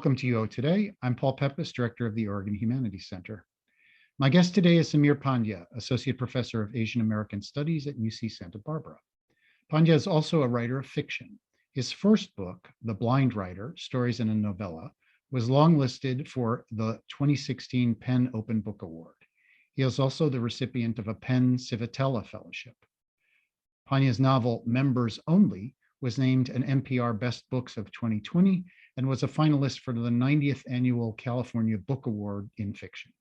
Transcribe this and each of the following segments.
Welcome to UO Today. I'm Paul Peppis, Director of the Oregon Humanities Center. My guest today is Sameer Pandya, Associate Professor of Asian American Studies at UC Santa Barbara. Pandya is also a writer of fiction. His first book, The Blind Writer, Stories in a Novella, was longlisted for the 2016 PEN Open Book Award. He is also the recipient of a PEN Civitella Fellowship. Pandya's novel, Members Only, was named an NPR Best Books of 2020 and was a finalist for the 90th Annual California Book Award in Fiction.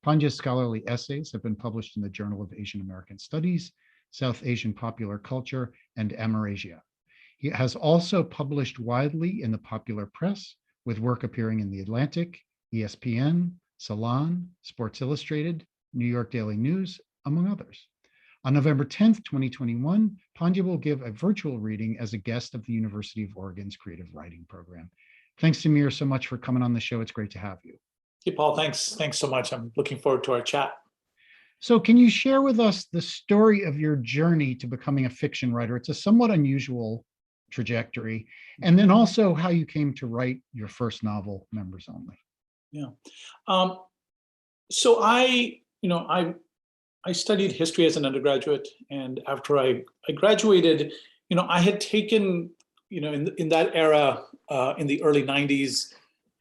Pandya's scholarly essays have been published in the Journal of Asian American Studies, South Asian Popular Culture, and Amerasia. He has also published widely in the popular press, with work appearing in The Atlantic, ESPN, Salon, Sports Illustrated, New York Daily News, among others. On November 10th, 2021, Pandya will give a virtual reading as a guest of the University of Oregon's Creative Writing Program. Thanks, Sameer, so much for coming on the show. It's great to have you. Hey, Paul, thanks so much. I'm looking forward to our chat. So can you share with us the story of your journey to becoming a fiction writer? It's a somewhat unusual trajectory. And then also how you came to write your first novel, Members Only. Yeah. So I studied history as an undergraduate, and after I graduated, I had taken, in that era, in the early 90s,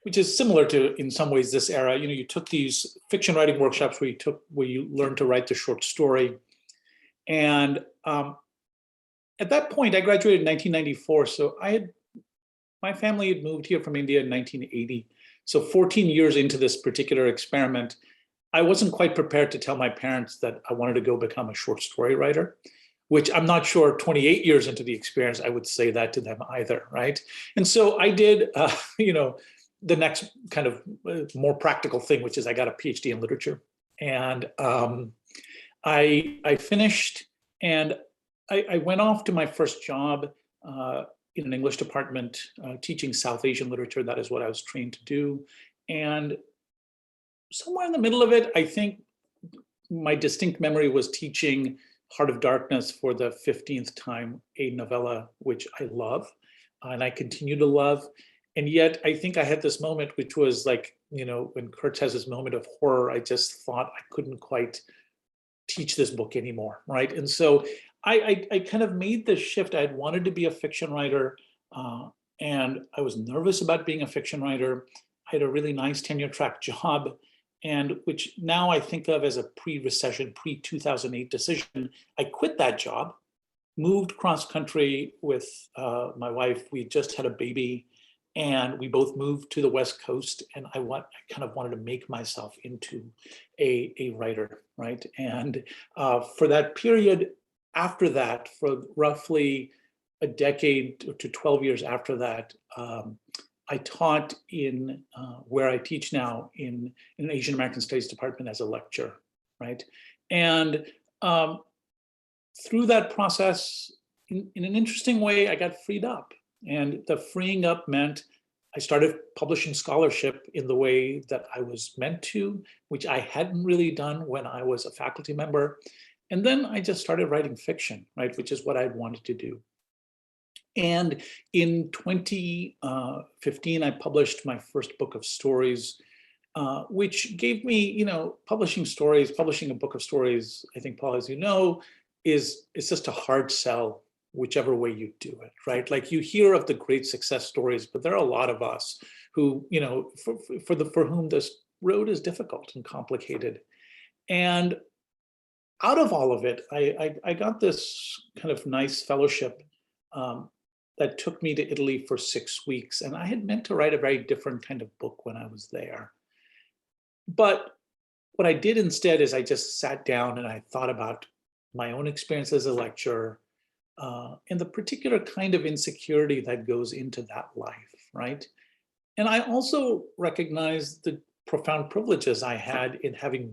which is similar to, in some ways, this era, you took these fiction writing workshops where you learned to write the short story. And at that point, I graduated in 1994, so my family had moved here from India in 1980. So 14 years into this particular experiment, I wasn't quite prepared to tell my parents that I wanted to go become a short story writer, which I'm not sure 28 years into the experience, I would say that to them either, right? And so I did, the next kind of more practical thing, which is I got a PhD in literature. And I finished, and I went off to my first job in an English department, teaching South Asian literature. That is what I was trained to do. And somewhere in the middle of it, I think my distinct memory was teaching Heart of Darkness for the 15th time, a novella which I love and I continue to love. And yet I think I had this moment, which was like, when Kurtz has this moment of horror, I just thought I couldn't quite teach this book anymore, right? And so I kind of made this shift. I had wanted to be a fiction writer, and I was nervous about being a fiction writer. I had a really nice tenure track job, and which now I think of as a pre-recession, pre-2008 decision. I quit that job, moved cross country with my wife. We just had a baby, and we both moved to the West Coast, and I kind of wanted to make myself into a writer, right? And for that period after that, for roughly a decade to 12 years after that, I taught in where I teach now in an Asian American Studies department as a lecturer, right? And through that process, in an interesting way, I got freed up. And the freeing up meant I started publishing scholarship in the way that I was meant to, which I hadn't really done when I was a faculty member. And then I just started writing fiction, right, which is what I'd wanted to do. And in 2015, I published my first book of stories, which gave me, publishing a book of stories, I think, Paul, as you know, it's just a hard sell, whichever way you do it, right? Like you hear of the great success stories, but there are a lot of us who, for whom this road is difficult and complicated. And out of all of it, I got this kind of nice fellowship that took me to Italy for 6 weeks. And I had meant to write a very different kind of book when I was there. But what I did instead is I just sat down and I thought about my own experience as a lecturer and the particular kind of insecurity that goes into that life, right? And I also recognized the profound privileges I had in having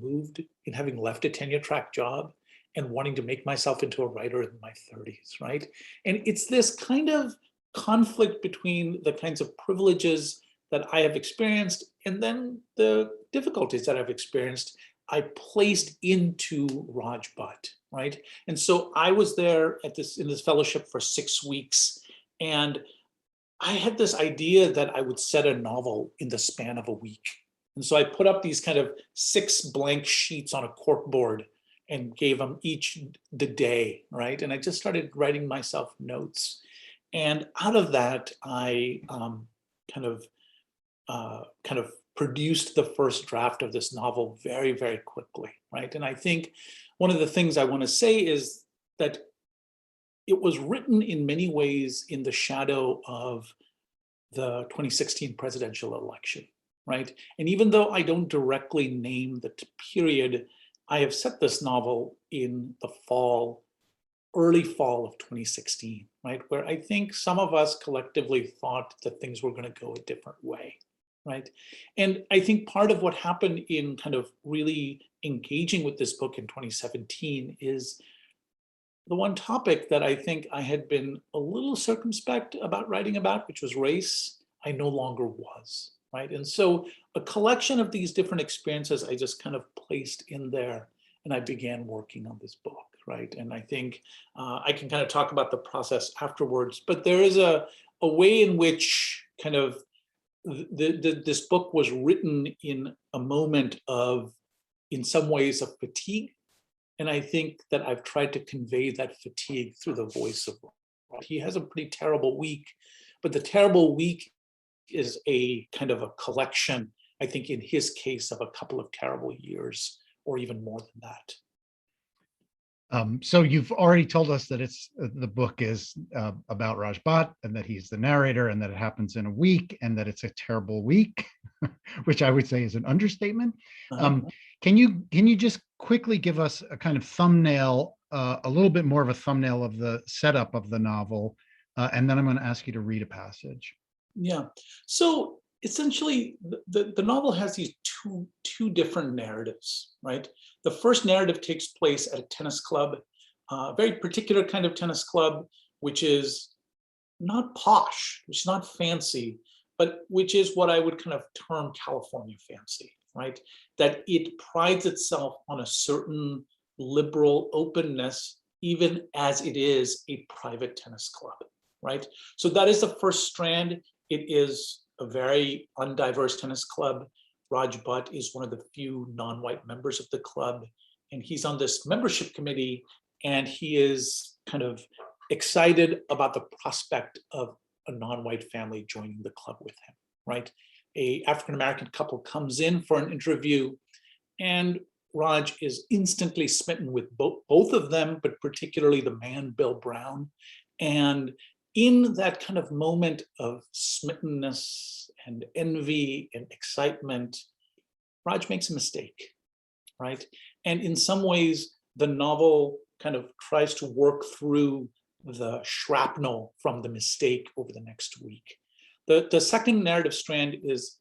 left a tenure track job and wanting to make myself into a writer in my 30s, right? And it's this kind of conflict between the kinds of privileges that I have experienced and then the difficulties that I've experienced, I placed into Raj Bhatt, right? And so I was there in this fellowship for 6 weeks, and I had this idea that I would set a novel in the span of a week. And so I put up these kind of 6 blank sheets on a cork board and gave them each the day, right? And I just started writing myself notes. And out of that, I kind of produced the first draft of this novel very, very quickly, right? And I think one of the things I want to say is that it was written in many ways in the shadow of the 2016 presidential election, right? And even though I don't directly name the period, I have set this novel in the fall, early fall of 2016, right? Where I think some of us collectively thought that things were going to go a different way, right? And I think part of what happened in kind of really engaging with this book in 2017 is the one topic that I think I had been a little circumspect about writing about, which was race, I no longer was, right? And so a collection of these different experiences I just kind of placed in there, and I began working on this book, right? And I think I can kind of talk about the process afterwards, but there is a way in which kind of this book was written in a moment of, in some ways, of fatigue. And I think that I've tried to convey that fatigue through the voice of Rod. He has a pretty terrible week, but the terrible week is a kind of a collection, I think in his case, of a couple of terrible years, or even more than that. So you've already told us that it's the book is about Raj Bhatt, and that he's the narrator, and that it happens in a week, and that it's a terrible week, which I would say is an understatement. Can you just quickly give us a kind of thumbnail, a little bit more of a thumbnail of the setup of the novel, and then I'm going to ask you to read a passage. Yeah. So essentially, the novel has these two different narratives, right? The first narrative takes place at a tennis club, a very particular kind of tennis club, which is not posh, which is not fancy, but which is what I would kind of term California fancy, right? That it prides itself on a certain liberal openness, even as it is a private tennis club, right? So that is the first strand. It is a very undiverse tennis club. Raj Bhatt is one of the few non-white members of the club, and he's on this membership committee, and he is kind of excited about the prospect of a non-white family joining the club with him, right? A African-American couple comes in for an interview, and Raj is instantly smitten with both of them, but particularly the man, Bill Brown. And in that kind of moment of smittenness and envy and excitement, Raj makes a mistake, right? And in some ways, the novel kind of tries to work through the shrapnel from the mistake over the next week. The second narrative strand is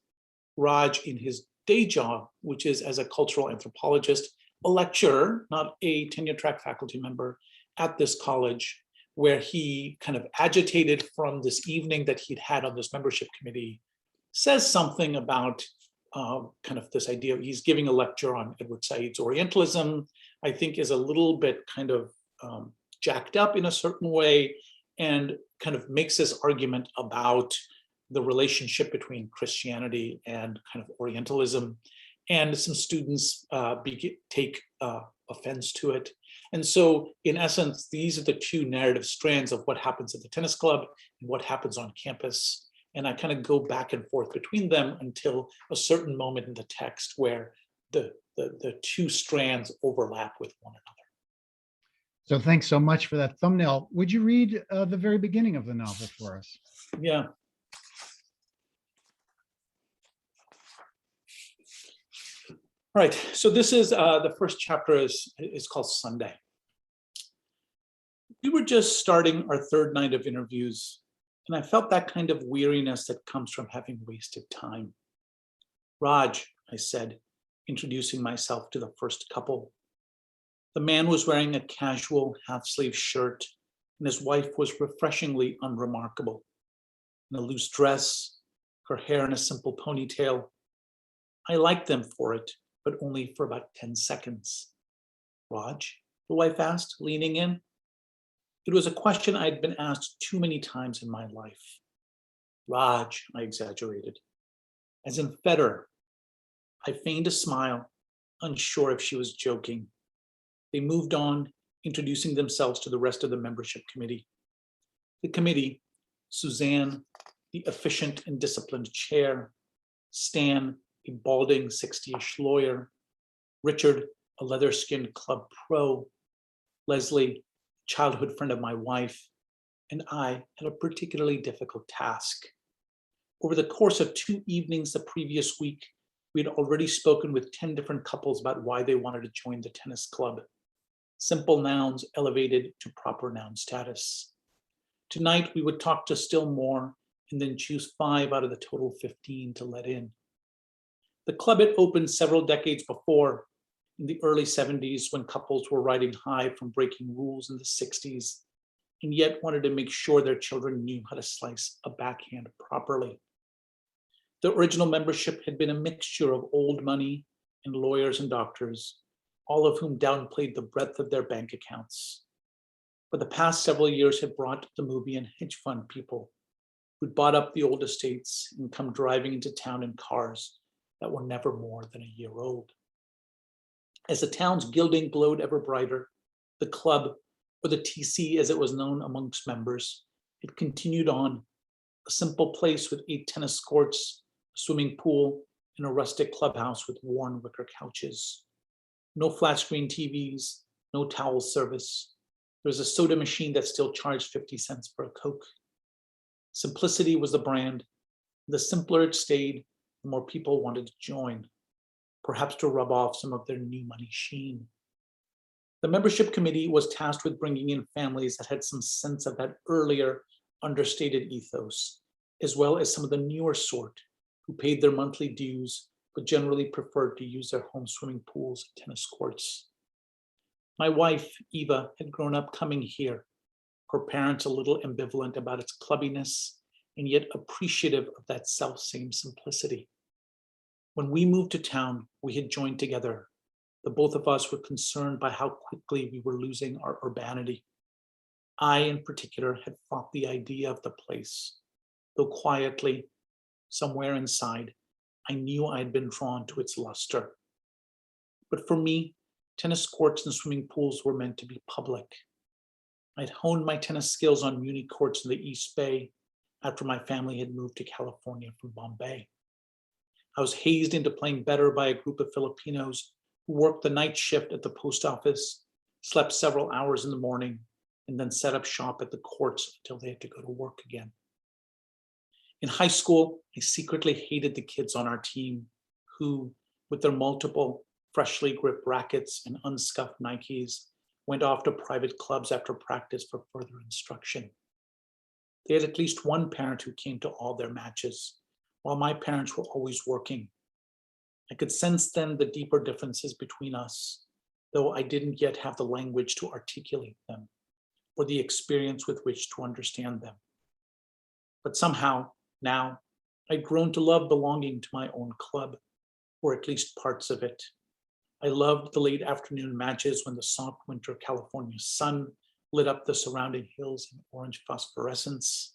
Raj in his day job, which is as a cultural anthropologist, a lecturer, not a tenure-track faculty member at this college, where he kind of agitated from this evening that he'd had on this membership committee, says something about kind of this idea. He's giving a lecture on Edward Said's Orientalism, I think is a little bit kind of jacked up in a certain way, and kind of makes this argument about the relationship between Christianity and kind of Orientalism. And some students take offense to it. And so in essence, these are the two narrative strands of what happens at the tennis club and what happens on campus. And I kind of go back and forth between them until a certain moment in the text where the two strands overlap with one another. So thanks so much for that thumbnail. Would you read the very beginning of the novel for us? Yeah. All right, so this is the first chapter is called Sunday. We were just starting our third night of interviews, and I felt that kind of weariness that comes from having wasted time. Raj, I said, introducing myself to the first couple. The man was wearing a casual half-sleeve shirt, and his wife was refreshingly unremarkable. In a loose dress, her hair in a simple ponytail. I liked them for it, but only for about 10 seconds. Raj, the wife asked, leaning in. It was a question I'd been asked too many times in my life. Raj, I exaggerated. As in Federer. I feigned a smile, unsure if she was joking. They moved on, introducing themselves to the rest of the membership committee. The committee, Suzanne, the efficient and disciplined chair, Stan, a balding 60-ish lawyer, Richard, a leather-skinned club pro, Leslie, childhood friend of my wife, and I had a particularly difficult task. Over the course of 2 evenings the previous week, we had already spoken with 10 different couples about why they wanted to join the tennis club. Simple nouns elevated to proper noun status. Tonight, we would talk to still more and then choose 5 out of the total 15 to let in. The club had opened several decades before, in the early 70s, when couples were riding high from breaking rules in the 60s, and yet wanted to make sure their children knew how to slice a backhand properly. The original membership had been a mixture of old money and lawyers and doctors, all of whom downplayed the breadth of their bank accounts. But the past several years had brought the movie and hedge fund people who'd bought up the old estates and come driving into town in cars that were never more than a year old. As the town's gilding glowed ever brighter, the club, or the TC as it was known amongst members, it continued on, a simple place with 8 tennis courts, a swimming pool, and a rustic clubhouse with worn wicker couches. No flat screen TVs, no towel service. There was a soda machine that still charged 50 cents for a Coke. Simplicity was the brand. The simpler it stayed, the more people wanted to join, perhaps to rub off some of their new money sheen. The membership committee was tasked with bringing in families that had some sense of that earlier, understated ethos, as well as some of the newer sort who paid their monthly dues, but generally preferred to use their home swimming pools and tennis courts. My wife, Eva, had grown up coming here, her parents a little ambivalent about its clubbiness, and yet appreciative of that self-same simplicity. When we moved to town, we had joined together. The both of us were concerned by how quickly we were losing our urbanity. I, in particular, had fought the idea of the place, though quietly, somewhere inside, I knew I had been drawn to its luster. But for me, tennis courts and swimming pools were meant to be public. I'd honed my tennis skills on muni courts in the East Bay after my family had moved to California from Bombay. I was hazed into playing better by a group of Filipinos who worked the night shift at the post office, slept several hours in the morning, and then set up shop at the courts until they had to go to work again. In high school, I secretly hated the kids on our team who, with their multiple freshly gripped rackets and unscuffed Nikes, went off to private clubs after practice for further instruction. They had at least one parent who came to all their matches, while my parents were always working. I could sense then the deeper differences between us, though I didn't yet have the language to articulate them or the experience with which to understand them. But somehow, now, I'd grown to love belonging to my own club, or at least parts of it. I loved the late afternoon matches when the soft winter California sun lit up the surrounding hills in orange phosphorescence.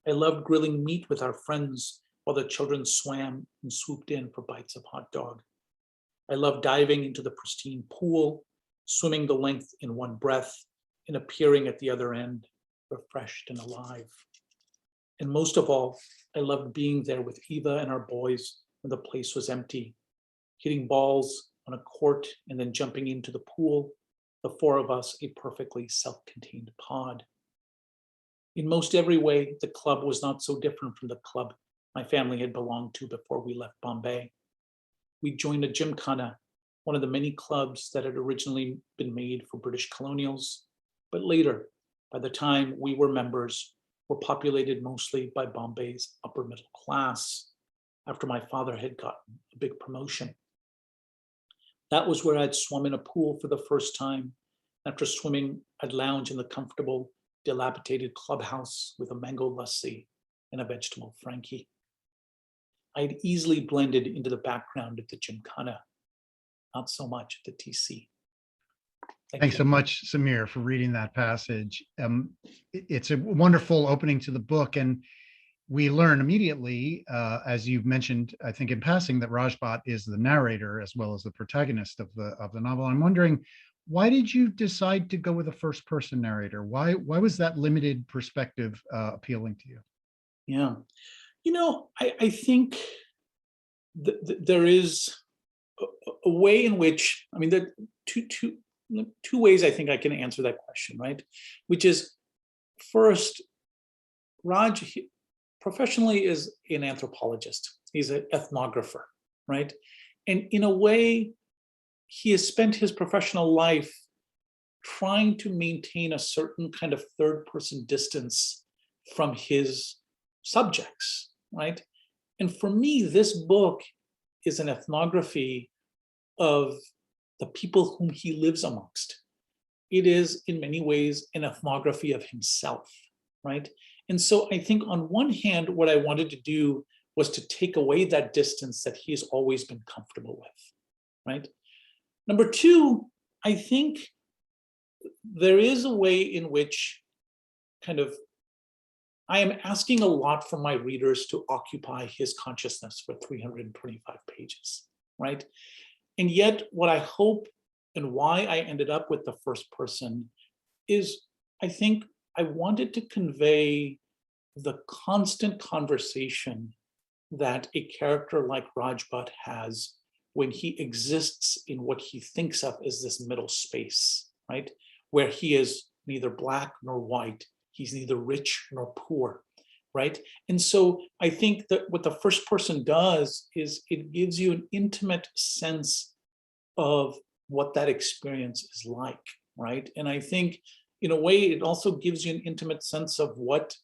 I loved grilling meat with our friends while the children swam and swooped in for bites of hot dog. I loved diving into the pristine pool, swimming the length in one breath, and appearing at the other end, refreshed and alive. And most of all, I loved being there with Eva and our boys when the place was empty, hitting balls on a court and then jumping into the pool, the 4 of us a perfectly self-contained pod. In most every way, the club was not so different from the club my family had belonged to before we left Bombay. We joined a gymkhana, one of the many clubs that had originally been made for British colonials, but later, by the time we were members, were populated mostly by Bombay's upper middle class, after my father had gotten a big promotion. That was where I'd swum in a pool for the first time. After swimming, I'd lounge in the comfortable, dilapidated clubhouse with a mango lassi and a vegetable Frankie. I'd easily blended into the background of the gymkhana, not so much at the TC. Thanks so much, Sameer, for reading that passage. It's a wonderful opening to the book. And we learn immediately, as you've mentioned, I think in passing, that Rajbhat is the narrator as well as the protagonist of the novel. I'm wondering, why did you decide to go with a first person narrator? Why was that limited perspective appealing to you? Yeah. I think there is a way in which, I mean, there are two ways I think I can answer that question, right? Which is, first, Raj professionally is an anthropologist. He's an ethnographer, right? And in a way, he has spent his professional life trying to maintain a certain kind of third person distance from his subjects, right? And for me, this book is an ethnography of the people whom he lives amongst. It is, in many ways, an ethnography of himself, right? And so I think on one hand, what I wanted to do was to take away that distance that he has always been comfortable with, right? Number two, I think there is a way in which kind of I am asking a lot from my readers to occupy his consciousness for 325 pages, right? And yet, what I hope and why I ended up with the first person is, I think I wanted to convey the constant conversation that a character like Rajbhat has when he exists in what he thinks of as this middle space, right? Where he is neither black nor white, he's neither rich nor poor, right? And so I think that what the first person does is it gives you an intimate sense of what that experience is like, right? And I think in a way, it also gives you an intimate sense of what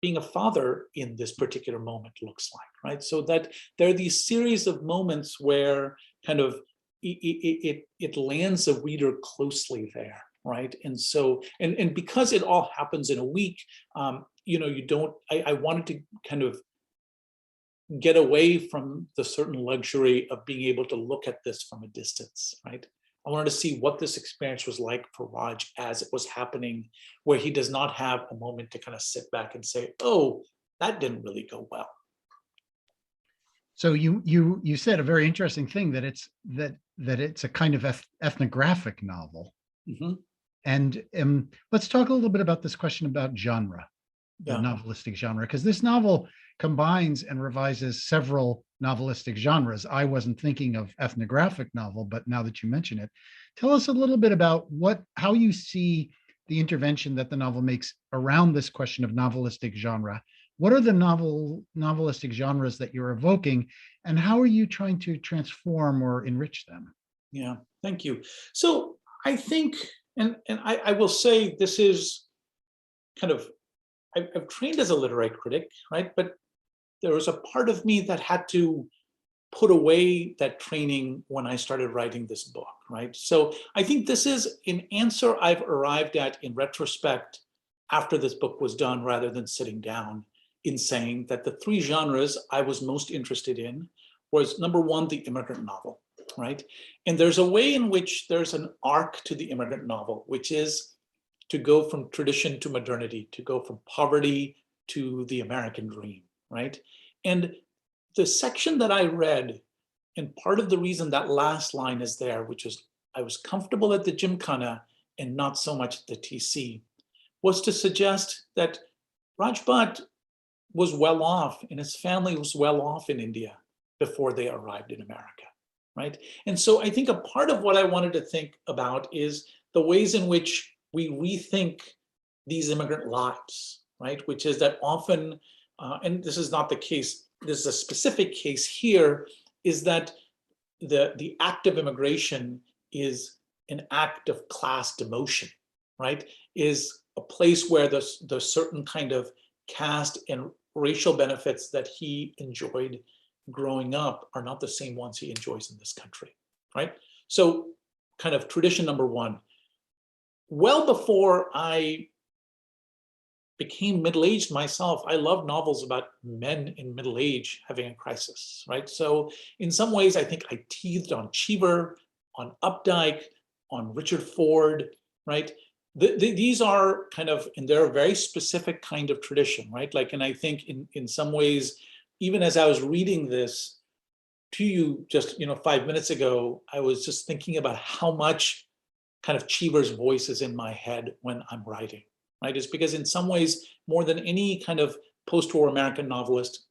being a father in this particular moment looks like, right? So that there are these series of moments where kind of it lands a reader closely there, right? And so, and because it all happens in a week, you don't, I wanted to kind of get away from the certain luxury of being able to look at this from a distance, right? I wanted to see what this experience was like for Raj as it was happening, where he does not have a moment to kind of sit back and say, oh, that didn't really go well. So you said a very interesting thing, that it's a kind of ethnographic novel. Mm-hmm. And let's talk a little bit about this question about genre, the novelistic genre, because this novel combines and revises several novelistic genres. I wasn't thinking of ethnographic novel, but now that you mention it, tell us a little bit about how you see the intervention that the novel makes around this question of novelistic genre. What are the novelistic genres that you're evoking, and how are you trying to transform or enrich them? Yeah, thank you. So I think, and I will say this is kind of, I've trained as a literary critic, right? But there was a part of me that had to put away that training when I started writing this book, right? So I think this is an answer I've arrived at in retrospect after this book was done, rather than sitting down, in saying that the three genres I was most interested in was, number one, the immigrant novel, right? And there's a way in which there's an arc to the immigrant novel, which is to go from tradition to modernity, to go from poverty to the American dream, right? And the section that I read, and part of the reason that last line is there, which is, I was comfortable at the Gymkhana and not so much at the TC, was to suggest that Rajbhat was well off and his family was well off in India before they arrived in America, right? And so I think a part of what I wanted to think about is the ways in which we rethink these immigrant lives, right? Which is that often, and this is not the case, this is a specific case here, is that the act of immigration is an act of class demotion, right? Is a place where the certain kind of caste and racial benefits that he enjoyed growing up are not the same ones he enjoys in this country, right? So kind of tradition number one. Well before I became middle-aged myself, I love novels about men in middle age having a crisis, right? So in some ways, I think I teethed on Cheever, on Updike, on Richard Ford, right? these are kind of, and they're a very specific kind of tradition, right? Like, and I think in some ways, even as I was reading this to you just 5 minutes ago, I was just thinking about how much kind of Cheever's voice is in my head when I'm writing, right? It's because in some ways, more than any kind of post-war American novelist,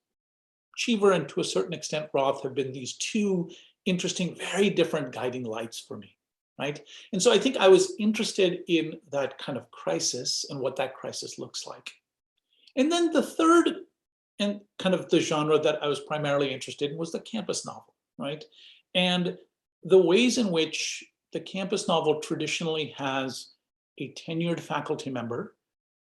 Cheever and to a certain extent Roth have been these two interesting, very different guiding lights for me, right? And so I think I was interested in that kind of crisis and what that crisis looks like. And then the third and kind of the genre that I was primarily interested in was the campus novel, right? And the ways in which the campus novel traditionally has a tenured faculty member.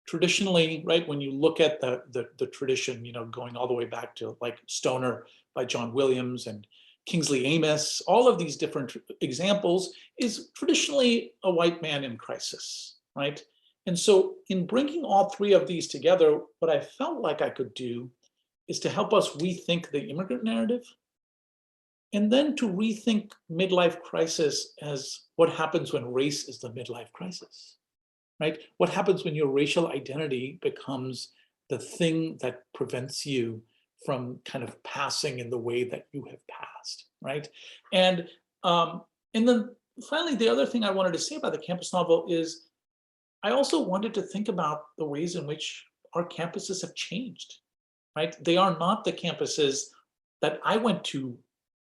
Traditionally, right, when you look at the tradition, going all the way back to like Stoner by John Williams and Kingsley Amis, all of these different examples is traditionally a white man in crisis, right? And so in bringing all three of these together, what I felt like I could do is to help us rethink the immigrant narrative, and then to rethink midlife crisis as what happens when race is the midlife crisis, right? What happens when your racial identity becomes the thing that prevents you from kind of passing in the way that you have passed, right? And then finally, the other thing I wanted to say about the campus novel is I also wanted to think about the ways in which our campuses have changed, right? They are not the campuses that I went to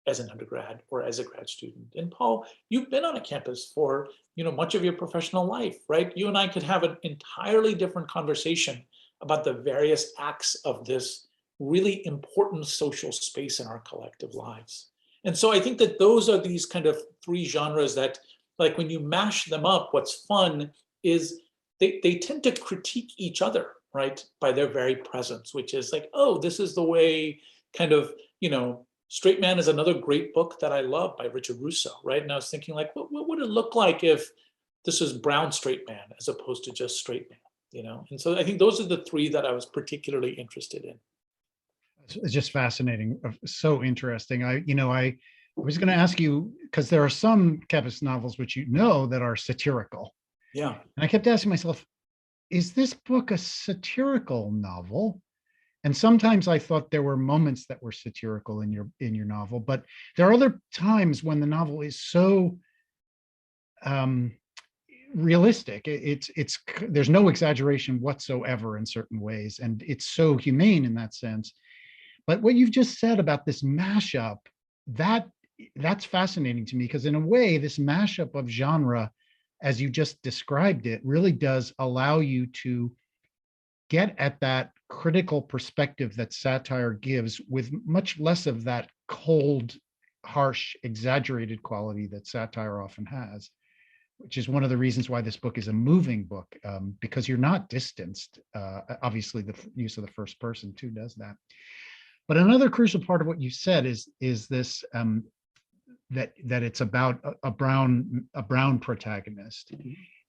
as an undergrad or as a grad student. And Paul, you've been on a campus for much of your professional life, right? You and I could have an entirely different conversation about the various acts of this really important social space in our collective lives. And so I think that those are these kind of three genres that, like, when you mash them up, what's fun is they tend to critique each other, right? By their very presence, which is like, oh, this is the way kind of, Straight Man is another great book that I love by Richard Russo, right? And I was thinking, like, what would it look like if this was brown straight man as opposed to just straight man, And so I think those are the three that I was particularly interested in. It's just fascinating, so interesting. I was going to ask you, because there are some campus novels which that are satirical. Yeah. And I kept asking myself, is this book a satirical novel? And sometimes I thought there were moments that were satirical in your novel, but there are other times when the novel is so realistic. It's there's no exaggeration whatsoever in certain ways, and it's so humane in that sense. But what you've just said about this mashup, that's fascinating to me, because in a way, this mashup of genre, as you just described it, really does allow you to get at that critical perspective that satire gives, with much less of that cold, harsh, exaggerated quality that satire often has, which is one of the reasons why this book is a moving book, because you're not distanced. Obviously, the use of the first person too does that. But another crucial part of what you said is this, that it's about a brown protagonist.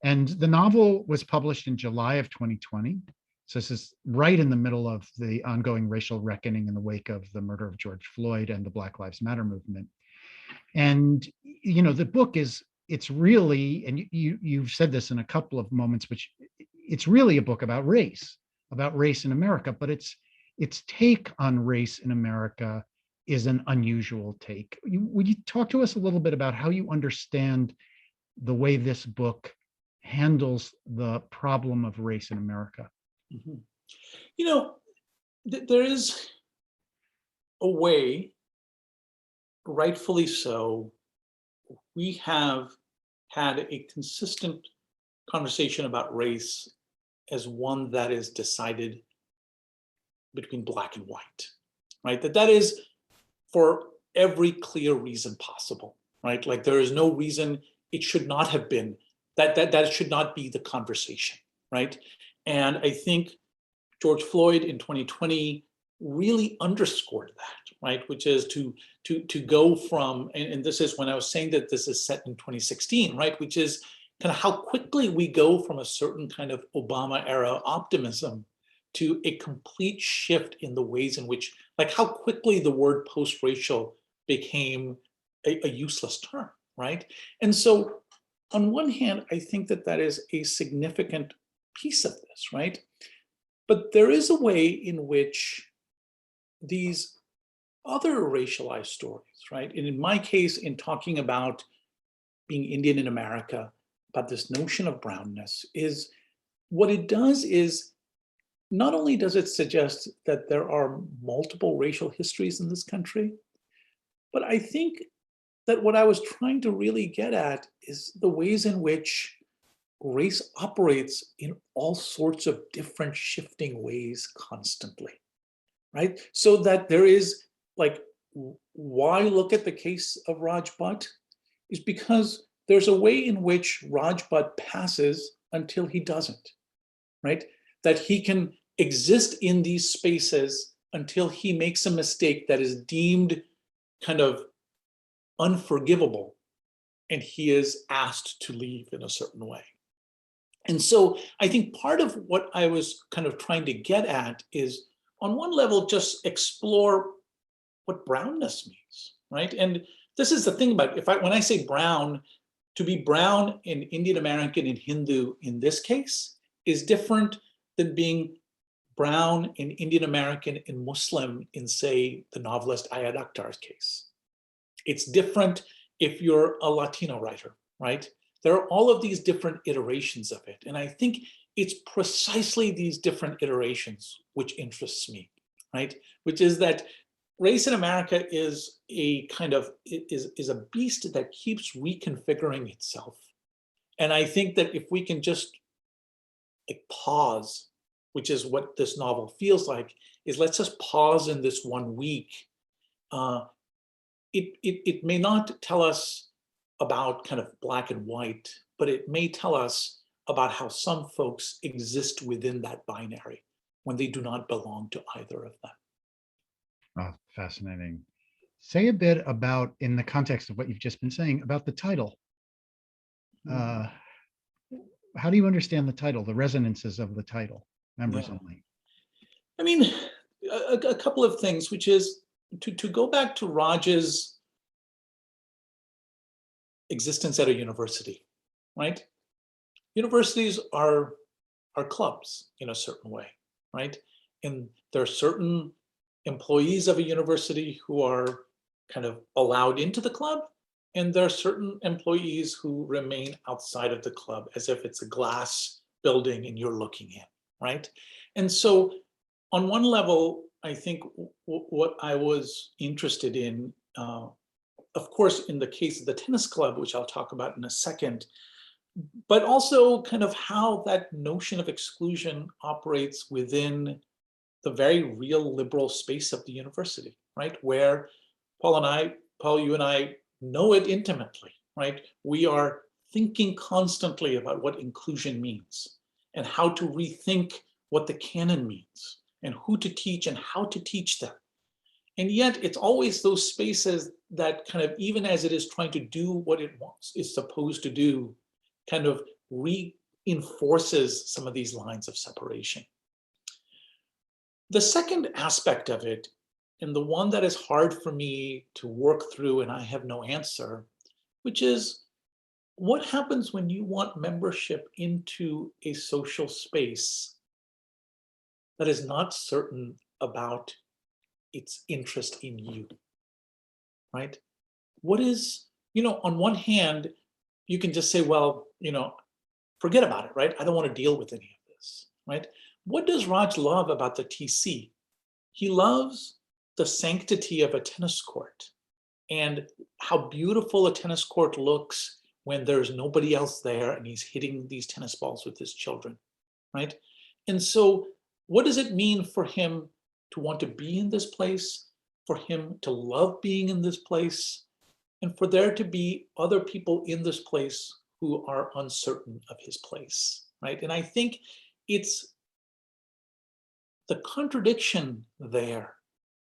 And the novel was published in July of 2020. So this is right in the middle of the ongoing racial reckoning in the wake of the murder of George Floyd and the Black Lives Matter movement. And the book it's really, and you've said this in a couple of moments, which it's really a book about race in America, but its take on race in America is an unusual take. Would you talk to us a little bit about how you understand the way this book handles the problem of race in America? Mm-hmm. There is a way, rightfully so, we have had a consistent conversation about race as one that is decided between black and white, right? That is for every clear reason possible, right? Like, there is no reason it should not have been, that should not be the conversation, right? And I think George Floyd in 2020 really underscored that, right? Which is to go from, and this is when I was saying that this is set in 2016, right? Which is kind of how quickly we go from a certain kind of Obama era optimism to a complete shift in the ways in which, like, how quickly the word post-racial became a useless term, right? And so on one hand, I think that that is a significant piece of this, right? But there is a way in which these other racialized stories, right? And in my case, in talking about being Indian in America, about this notion of brownness, is what it does is not only does it suggest that there are multiple racial histories in this country, but I think that what I was trying to really get at is the ways in which race operates in all sorts of different shifting ways constantly, right? So that there is like, why look at the case of Raj Bhatt is because there's a way in which Raj Bhatt passes until he doesn't, right? That he can exist in these spaces until he makes a mistake that is deemed kind of unforgivable, and he is asked to leave in a certain way. And so I think part of what I was kind of trying to get at is, on one level, just explore what brownness means, right? And this is the thing about when I say brown, to be brown in Indian American and Hindu in this case is different than being brown in Indian American and Muslim in, say, the novelist Ayad Akhtar's case. It's different if you're a Latino writer, right? There are all of these different iterations of it. And I think it's precisely these different iterations which interests me, right? Which is that race in America is a kind of, is a beast that keeps reconfiguring itself. And I think that if we can just like pause, which is what this novel feels like, is let's just pause in this 1 week. It may not tell us about kind of black and white, but it may tell us about how some folks exist within that binary when they do not belong to either of them. Oh, fascinating. Say a bit about, in the context of what you've just been saying, about the title. How do you understand the title, the resonances of the title, members only? I mean, a couple of things, which is to go back to Raj's existence at a university, right? Universities are clubs in a certain way, right? And there are certain employees of a university who are kind of allowed into the club, and there are certain employees who remain outside of the club as if it's a glass building and you're looking in, right? And so on one level, I think what I was interested in, of course, in the case of the tennis club, which I'll talk about in a second, but also kind of how that notion of exclusion operates within the very real liberal space of the university, right? Where Paul, you and I know it intimately, right? We are thinking constantly about what inclusion means and how to rethink what the canon means and who to teach and how to teach them. And yet it's always those spaces that kind of, even as it is trying to do what it wants, is supposed to do, kind of reinforces some of these lines of separation. The second aspect of it, and the one that is hard for me to work through and I have no answer, which is what happens when you want membership into a social space that is not certain about its interest in you, right? What is, on one hand, you can just say, well, forget about it, right? I don't want to deal with any of this, right? What does Raj love about the TC? He loves the sanctity of a tennis court and how beautiful a tennis court looks when there's nobody else there and he's hitting these tennis balls with his children, right? And so what does it mean for him to want to be in this place, for him to love being in this place, and for there to be other people in this place who are uncertain of his place, right? And I think it's the contradiction there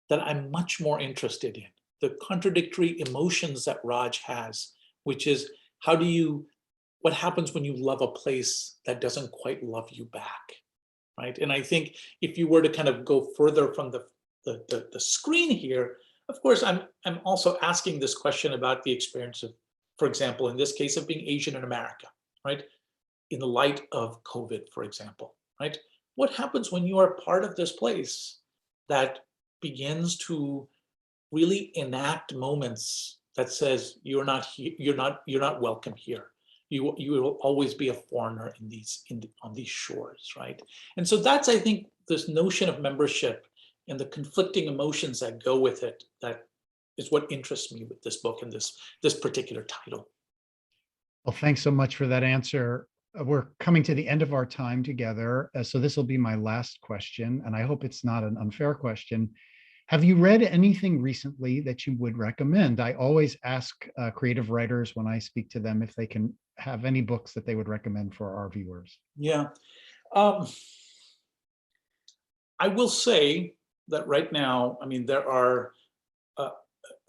that I'm much more interested in, the contradictory emotions that Raj has, which is what happens when you love a place that doesn't quite love you back, right? And I think if you were to kind of go further from the screen here, of course, I'm also asking this question about the experience of for example, in this case of being Asian in America, right? In the light of COVID, for example, right? What happens when you are part of this place that begins to really enact moments that says you're not here, you're not welcome here. You will always be a foreigner on these shores, right? And so that's, I think, this notion of membership and the conflicting emotions that go with it, that is what interests me with this book and this particular title. Well, thanks so much for that answer. We're coming to the end of our time together. So this will be my last question, and I hope it's not an unfair question. Have you read anything recently that you would recommend? I always ask creative writers when I speak to them if they can have any books that they would recommend for our viewers. Yeah. I will say that right now, I mean, there are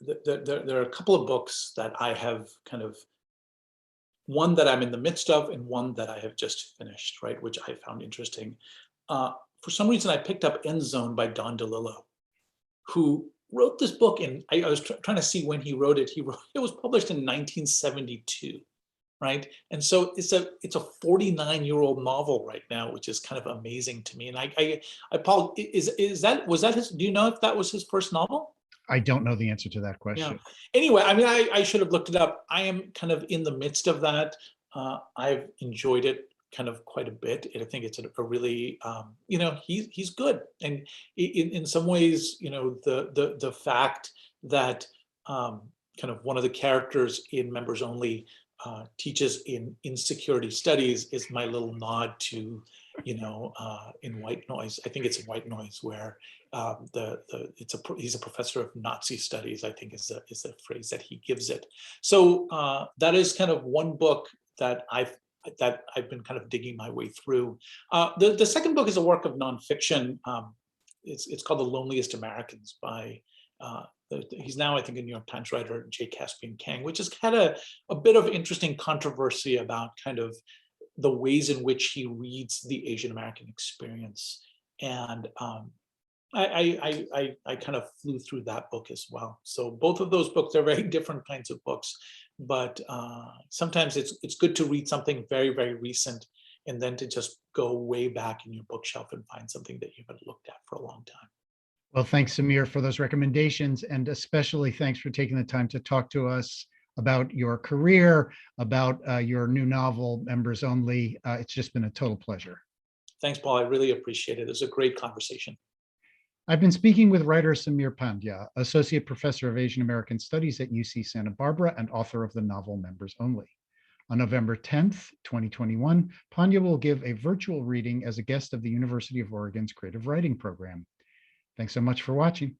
there are a couple of books that I have kind of, one that I'm in the midst of and one that I have just finished, right, which I found interesting. For some reason, I picked up End Zone by Don DeLillo, who wrote this book in, I was trying to see when he wrote it. It was published in 1972, right? And so it's a 49-year-old novel right now, which is kind of amazing to me. And Paul, was that his, do you know if that was his first novel? I don't know the answer to that Yeah. question. Anyway, I mean, I should have looked it up. I am kind of in the midst of that. I've enjoyed it kind of quite a bit. I think it's a really, you know, he's good. And in some ways, you know, the fact that kind of one of the characters in Members Only teaches in insecurity studies is my little nod to, you know, in White Noise. I think it's in White Noise where he's a professor of Nazi studies, I think is the phrase that he gives it. So that is kind of one book that I've been kind of digging my way through. The second book is a work of nonfiction. It's called The Loneliest Americans by he's now, I think, a New York Times writer, J. Caspian Kang, which has had a bit of interesting controversy about kind of the ways in which he reads the Asian American experience. And I kind of flew through that book as well. So both of those books are very different kinds of books, but sometimes it's good to read something very, very recent and then to just go way back in your bookshelf and find something that you haven't looked at for a long time. Well, thanks, Sameer, for those recommendations. And especially thanks for taking the time to talk to us about your career, about your new novel, Members Only. It's just been a total pleasure. Thanks, Paul. I really appreciate it. It was a great conversation. I've been speaking with writer Sameer Pandya, Associate Professor of Asian American Studies at UC Santa Barbara and author of the novel Members Only. On November 10th, 2021, Pandya will give a virtual reading as a guest of the University of Oregon's Creative Writing Program. Thanks so much for watching.